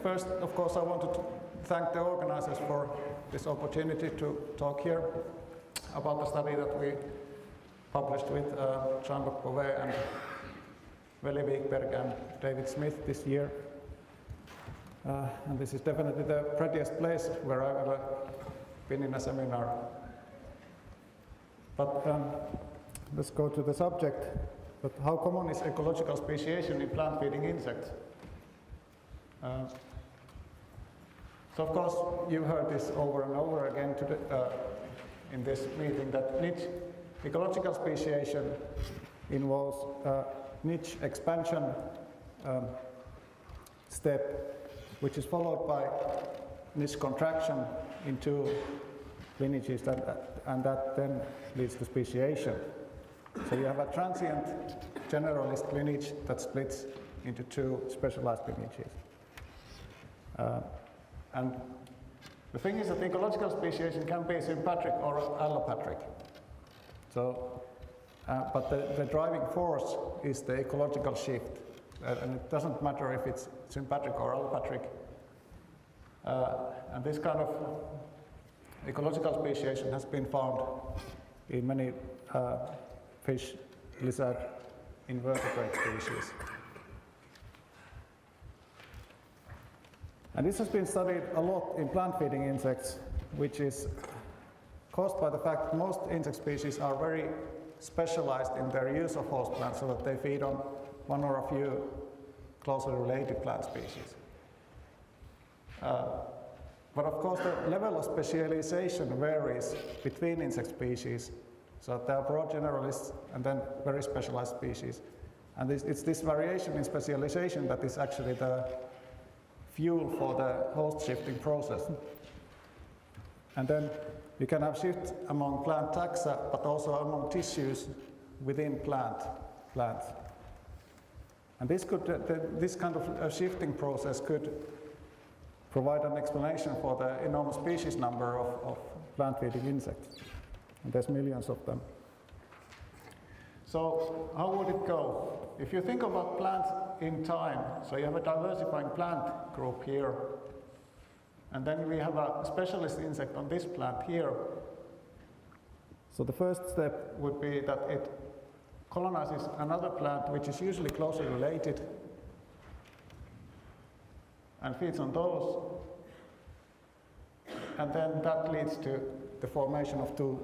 First, of course, I want to thank the organizers for this opportunity to talk here about the study that we published with Jean-Luc Bouvet and Veli Wikberg and David Smith this year. And this is definitely the prettiest place where I've ever been in a seminar. But let's go to the subject. But how common is ecological speciation in plant-feeding insects? So of course you've heard this over and over again in this meeting that niche ecological speciation involves niche expansion step, which is followed by niche contraction in two lineages, and that then leads to speciation. So you have a transient generalist lineage that splits into two specialized lineages. And the thing is that ecological speciation can be sympatric or allopatric. So, but the driving force is the ecological shift, and it doesn't matter if it's sympatric or allopatric. And this kind of ecological speciation has been found in many fish, lizard, invertebrate species. And this has been studied a lot in plant-feeding insects, which is caused by the fact that most insect species are very specialized in their use of host plants, so that they feed on one or a few closely related plant species. But of course the level of specialization varies between insect species, so there are broad generalists and then very specialized species. And it's this variation in specialization that is actually the fuel for the host shifting process. And then you can have shifts among plant taxa, but also among tissues within plants. And this kind of shifting process could provide an explanation for the enormous species number of plant-feeding insects. And there's millions of them. So how would it go? If you think about plants in time, so you have a diversifying plant group here, and then we have a specialist insect on this plant here. So the first step would be that it colonizes another plant which is usually closely related and feeds on those, and then that leads to the formation of two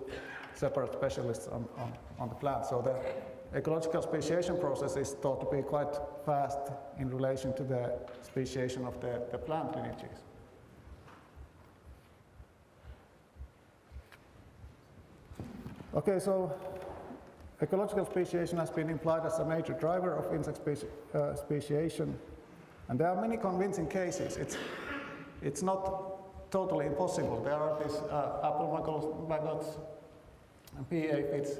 separate specialists on the plant. So the ecological speciation process is thought to be quite fast in relation to the speciation of the plant lineages. Okay, so ecological speciation has been implied as a major driver of insect speciation, and there are many convincing cases. It's not totally impossible. There are these apple maggots and PA aphids.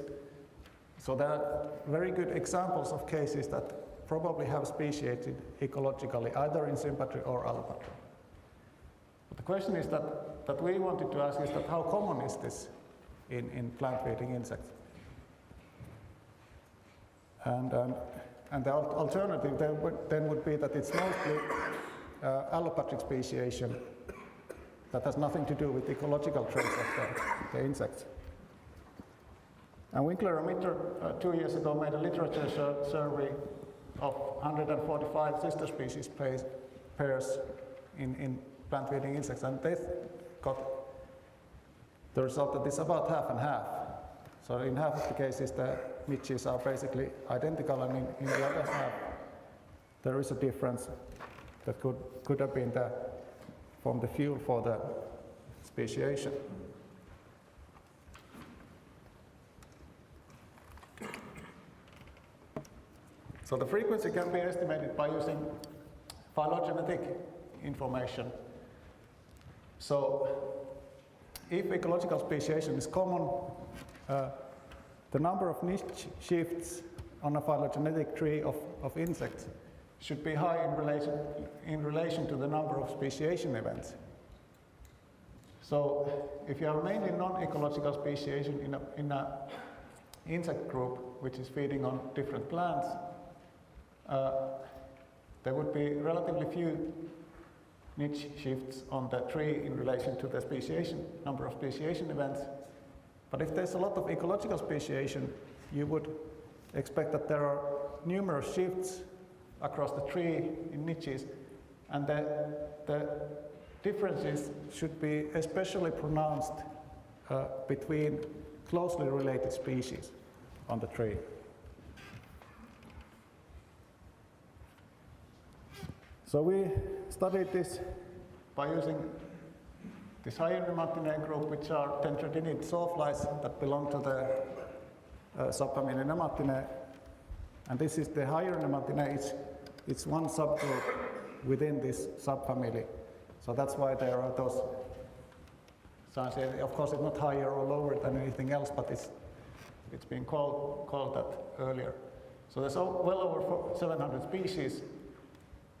So there are very good examples of cases that probably have speciated ecologically, either in sympatry or allopatry. But the question is that we wanted to ask is that how common is this in plant-feeding insects? And the alternative then would be that it's mostly allopatric speciation that has nothing to do with ecological traits of the insects. And Winkler and Mitter 2 years ago made a literature survey of 145 sister species pairs in plant-feeding insects, and they got the result that it's about half and half. So in half of the cases the niches are basically identical, and in the other half there is a difference that could have been from the fuel for the speciation. So the frequency can be estimated by using phylogenetic information. So if ecological speciation is common, the number of niche shifts on a phylogenetic tree of insects should be high in relation to the number of speciation events. So if you have mainly non-ecological speciation in an insect group which is feeding on different plants, there would be relatively few niche shifts on the tree in relation to the speciation, number of speciation events. But if there's a lot of ecological speciation, you would expect that there are numerous shifts across the tree in niches, and the differences should be especially pronounced between closely related species on the tree. So we studied this by using this Higher Nematinae group, which are dendrodinid sawflies that belong to the subfamily Nematinae. And this is the Higher Nematinae. It's one subgroup within this subfamily. So that's why there are those signs. Of course, it's not higher or lower than anything else, but it's been called that earlier. So there's well over 700 species.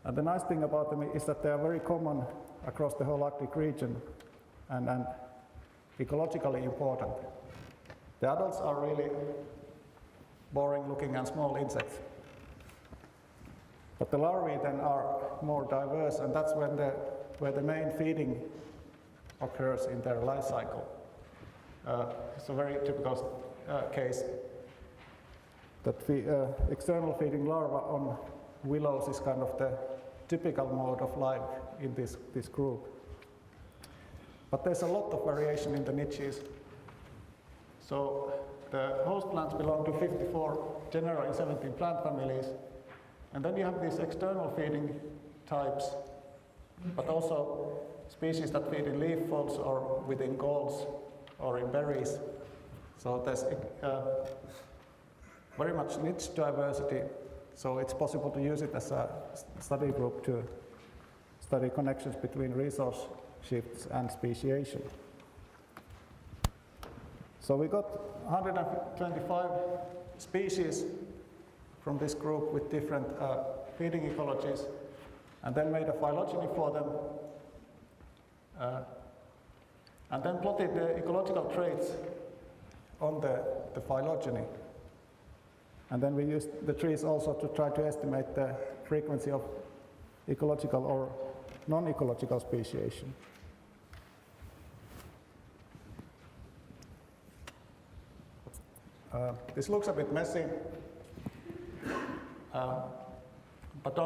And the nice thing about them is that they are very common across the whole Arctic region and ecologically important. The adults are really boring looking and small insects. But the larvae then are more diverse, and that's where the main feeding occurs in their life cycle. It's a very typical case that external feeding larva on willows is kind of the typical mode of life in this group. But there's a lot of variation in the niches. So the host plants belong to 54 genera in 17 plant families. And then you have these external feeding types, but also species that feed in leaf folds or within galls or in berries. So there's very much niche diversity. So it's possible to use it as a study group to study connections between resource shifts and speciation. So we got 125 species from this group with different feeding ecologies, and then made a phylogeny for them, and then plotted the ecological traits on the phylogeny. And then we used the trees also to try to estimate the frequency of ecological or non-ecological speciation. This looks a bit messy, but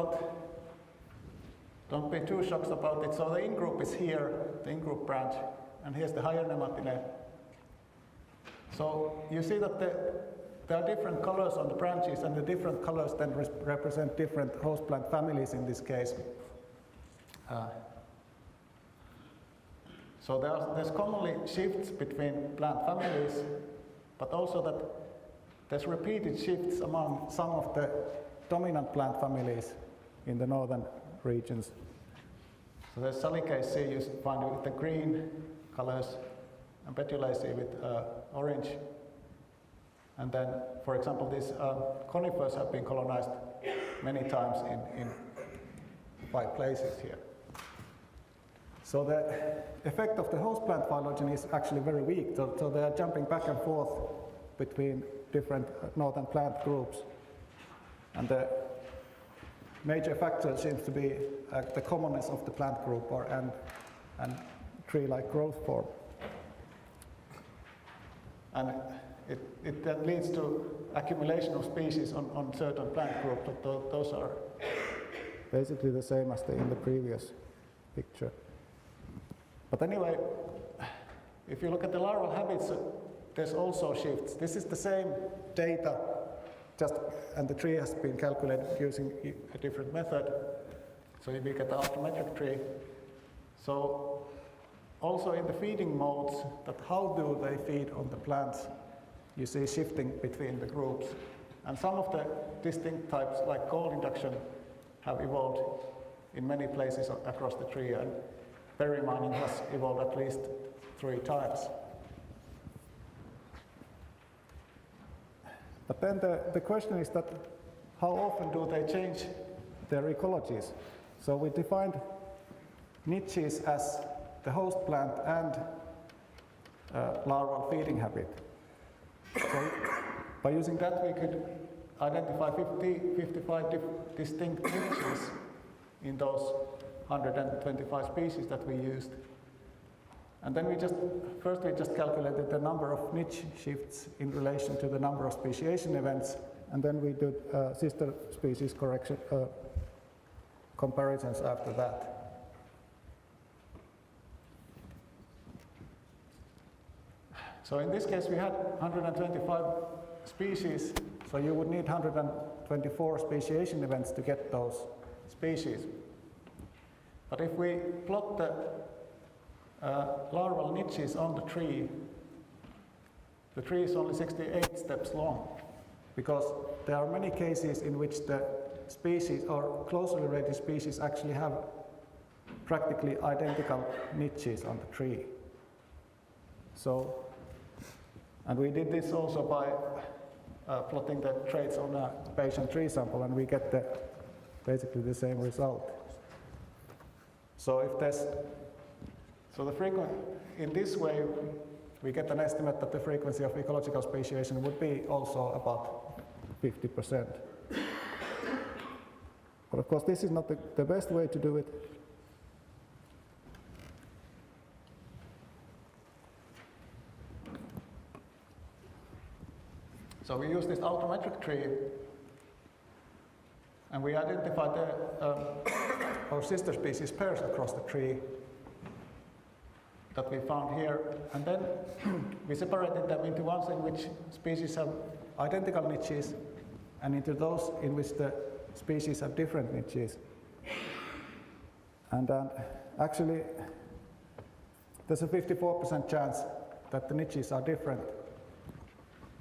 don't be too shocked about it. So the in-group is here, the in-group branch, and here's the Higher Nematinae. So you see that there are different colors on the branches, and the different colors then represent different host plant families in this case. So there's commonly shifts between plant families, but also that there's repeated shifts among some of the dominant plant families in the northern regions. So there's Salicaceae you find with the green colors, and Petulaceae with orange. And then, for example, these conifers have been colonized many times in 5 places here. So the effect of the host plant phylogeny is actually very weak. So they are jumping back and forth between different northern plant groups. And the major factor seems to be the commonness of the plant group and tree-like growth form. And it then leads to accumulation of species on certain plant groups, but those are basically the same as in the previous picture. But anyway, if you look at the larval habits, there's also shifts. This is the same data, and the tree has been calculated using a different method. So you get the alphametric tree. So also in the feeding modes, that how do they feed on the plants, you see shifting between the groups. And some of the distinct types, like gall induction, have evolved in many places across the tree, and berry mining has evolved at least 3 times. But then the question is that how often do they change their ecologies? So we defined niches as the host plant and larval feeding habit. So by using that, we could identify 55 distinct niches in those 125 species that we used. And then we just calculated the number of niche shifts in relation to the number of speciation events, and then we did sister species correction comparisons after that. So in this case we had 125 species, so you would need 124 speciation events to get those species. But if we plot the larval niches on the tree is only 68 steps long, because there are many cases in which the species or closely related species actually have practically identical niches on the tree. So, and we did this also by plotting the traits on a patient tree sample, and we get basically the same result. So if there's in this way, we get an estimate that the frequency of ecological speciation would be also about 50%. But of course, this is not the best way to do it. So we use this autometric tree, and we identified our sister species pairs across the tree that we found here, and then we separated them into ones in which species have identical niches and into those in which the species have different niches. And actually, there's a 54% chance that the niches are different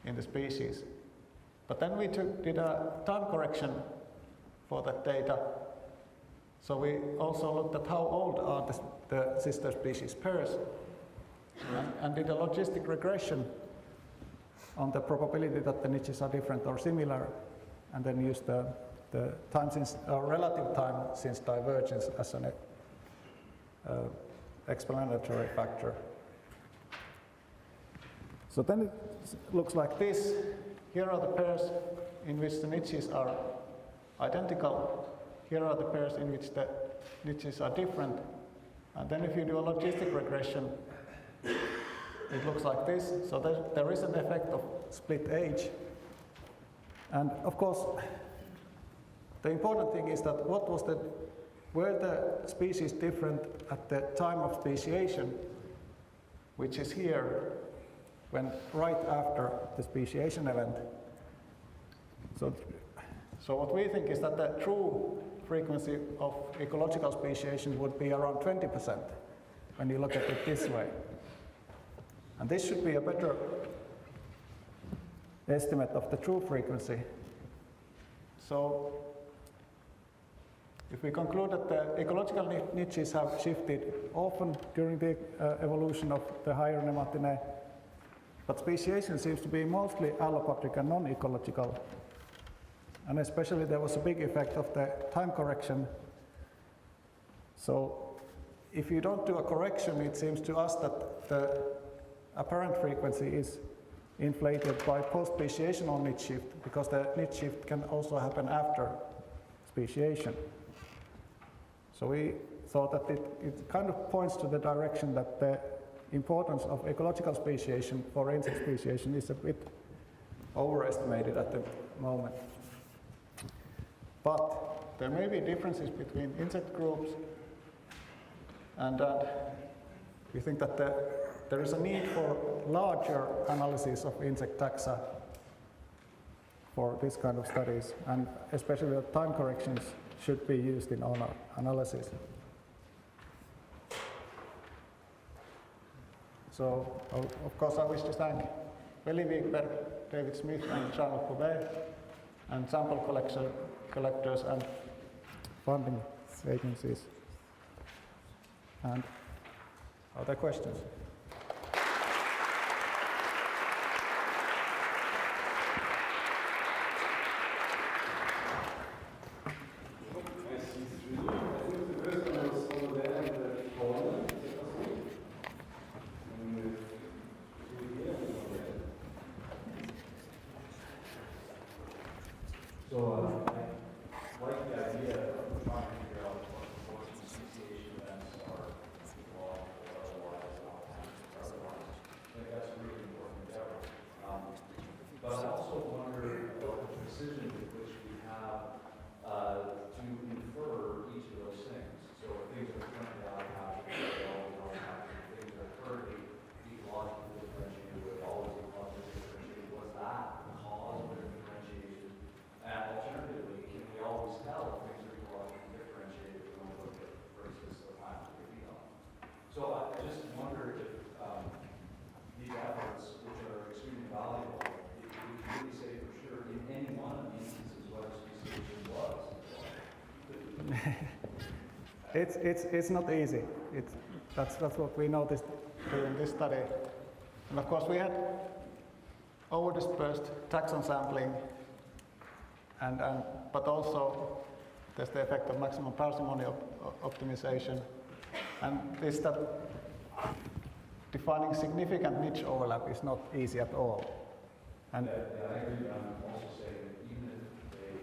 in the species. But then we did a time correction for that data. So we also looked at how old are the sister species pairs and did a logistic regression on the probability that the niches are different or similar, and then used the time since relative time since divergence as an explanatory factor. So then it looks like this. Here are the pairs in which the niches are identical. Here are the pairs in which the niches are different. And then if you do a logistic regression, it looks like this. So there is an effect of split age. And of course, the important thing is that were the species different at the time of speciation, which is here, when right after the speciation event. So what we think is that the true frequency of ecological speciation would be around 20% when you look at it this way. And this should be a better estimate of the true frequency. So if we conclude that the ecological niches have shifted often during the evolution of the higher Nematinae, but speciation seems to be mostly allopatric and non-ecological. And especially there was a big effect of the time correction. So if you don't do a correction, it seems to us that the apparent frequency is inflated by post-speciational niche shift, because the niche shift can also happen after speciation. So we thought that it kind of points to the direction that the importance of ecological speciation for insect speciation is a bit overestimated at the moment. But there may be differences between insect groups, and we think that there is a need for larger analysis of insect taxa for this kind of studies, and especially the time corrections should be used in our analysis. So, of course, I wish to thank Veli Wikberg, David Smith, and Charles Pouvet, and sample collectors and funding agencies. And are there questions? So I like the idea of trying to figure out what the forces It's not easy. That's what we noticed during this study. And of course we had over-dispersed taxon sampling, but also there's the effect of maximum parsimony optimization. And this that defining significant niche overlap is not easy at all. And I agree. Also say that even if they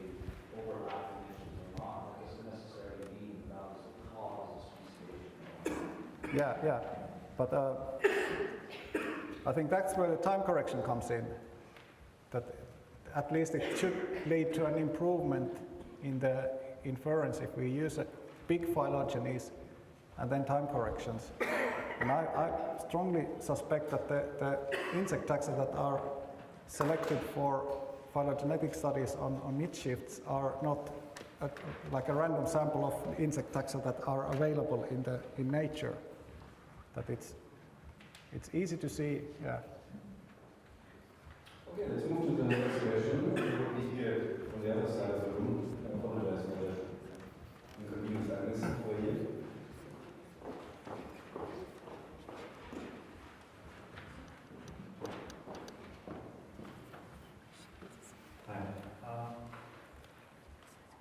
overlap niches or not, it doesn't necessarily mean that is the cause of speciation. yeah. But I think that's where the time correction comes in. That at least it should lead to an improvement in the inference if we use a big phylogenies and then time corrections. And I strongly suspect that the insect taxa that are selected for phylogenetic studies on niche shifts are not like a random sample of insect taxa that are available in nature. That it's easy to see, yeah. Okay, let's move to the next question. We'll be here on the other side of the room. I apologize for the inconvenience I missed for you. Hi.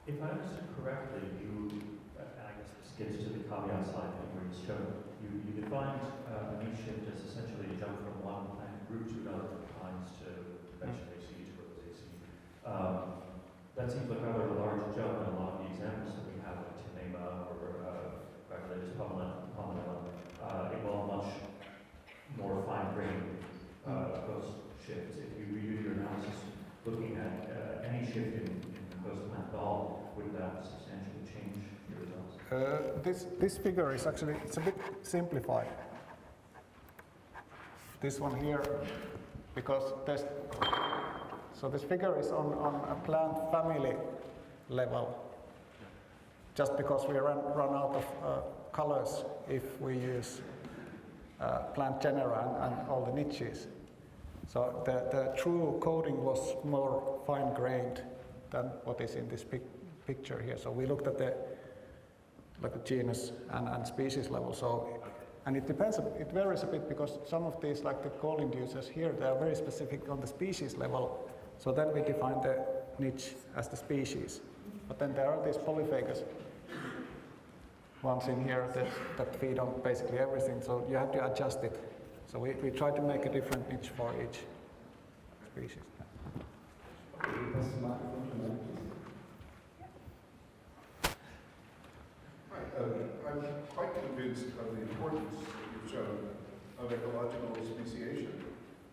If I understood correctly, and I guess this gets to the caveat slide that you showed, you defined a niche shift as essentially a jump from one plant group to another, from pines to vegetation to rosacea. That seems like rather a large jump, and a lot of the examples that we have, like Tommi Nyman or Gracilis pomonella, involve much more fine-grained coast shifts. If you redo your analysis, looking at any shift in the coast plant at all, would that substantially change your results? This figure is actually, it's a bit simplified. This one here, because so this figure is on a plant family level, just because we run out of colors if we use plant genera and all the niches. So the true coding was more fine-grained than what is in this picture here. So we looked at the genus and species level. So, and it depends, it varies a bit because some of these, like the coal inducers here, they are very specific on the species level. So then we define the niche as the species. But then there are these polyphagous ones in here that feed on basically everything. So you have to adjust it. So we try to make a different niche for each species. Okay, pass the microphone to Mike, please. Hi, I'm quite convinced of the importance that you've shown of ecological speciation.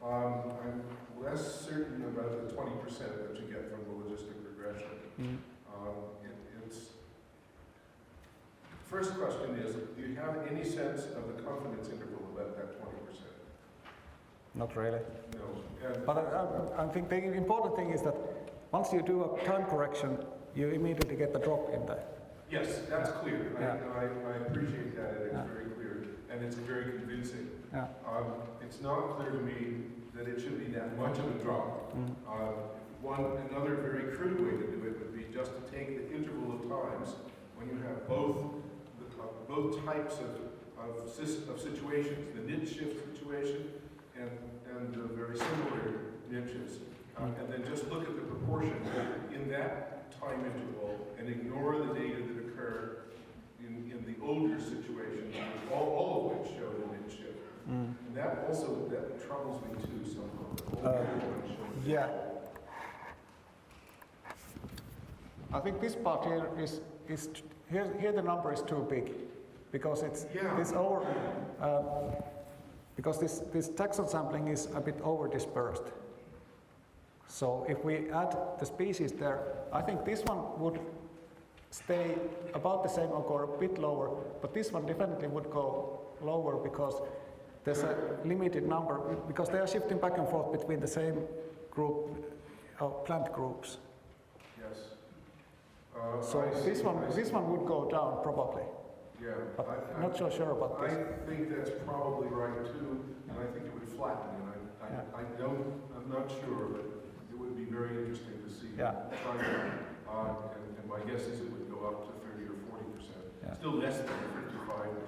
I'm less certain about the 20% that you get from the logistic regression. Mm. First question is, do you have any sense of the confidence interval about that 20%? Not really. No. But I think the important thing is that once you do a time correction, you immediately get the drop in there. Yes, that's clear. Yeah. I appreciate that, and it's Yeah. very clear, and it's very convincing. Yeah. It's not clear to me that it should be that much of a drop. Mm. Another very crude way to do it would be just to take the interval of times when you have both types of situations, the niche shift situation and the very similar niches, and then just look at the proportion in that time interval and ignore the data that occur in the older situation, all of which show the niche shift. Mm. And that troubles me too somehow. Yeah. I think this part here is here the number is too big because it's this over because this taxon sampling is a bit over dispersed. So if we add the species there, I think this one would stay about the same or go a bit lower, but this one definitely would go lower because there's a limited number, because they are shifting back and forth between the same group of plant groups. Yes. So this one would go down probably. Yeah, But I'm not so sure about this. I think that's probably right too, and I think it would flatten. And I'm not sure, but it would be very interesting to see. Yeah. And my guess is it would go up to 30 or Yeah. Still less than 55% or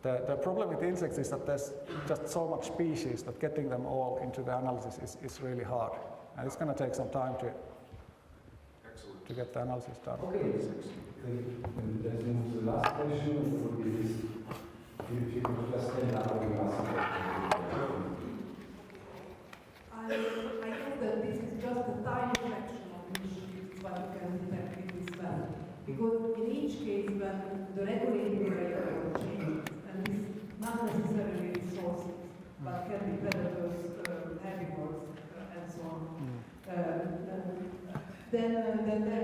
so. The problem with insects is that there's just so much species that getting them all into the analysis is really hard. And it's going to take some time Excellent. to get the analysis done. Okay, let's move to the last question. It would be this. If you could just stand up and ask a question. I guess that this is just a tiny fraction of initiatives what you can detect in this method. Because in each case, when the regulating variable changes, and this not necessarily resources, but can be predators, herbivores, and so on, then there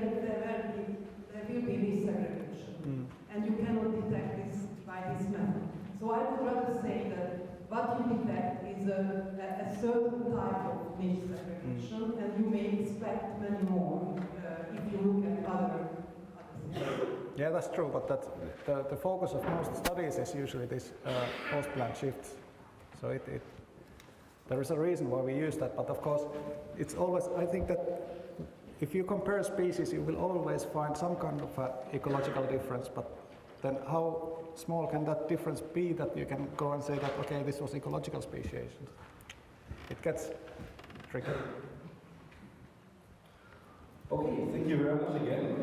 will be desegregation. And you cannot detect this by this method. So I would rather say that what you detect is a certain type of niche segregation, and you may expect many more if you look at other things. Yeah, that's true, but the focus of most studies is usually this host plant shifts. So there is a reason why we use that, but of course, it's always, I think that if you compare species, you will always find some kind of ecological difference, but then how small can that difference be that you can go and say that, okay, this was ecological speciation? It gets tricky. Okay, thank you very much again.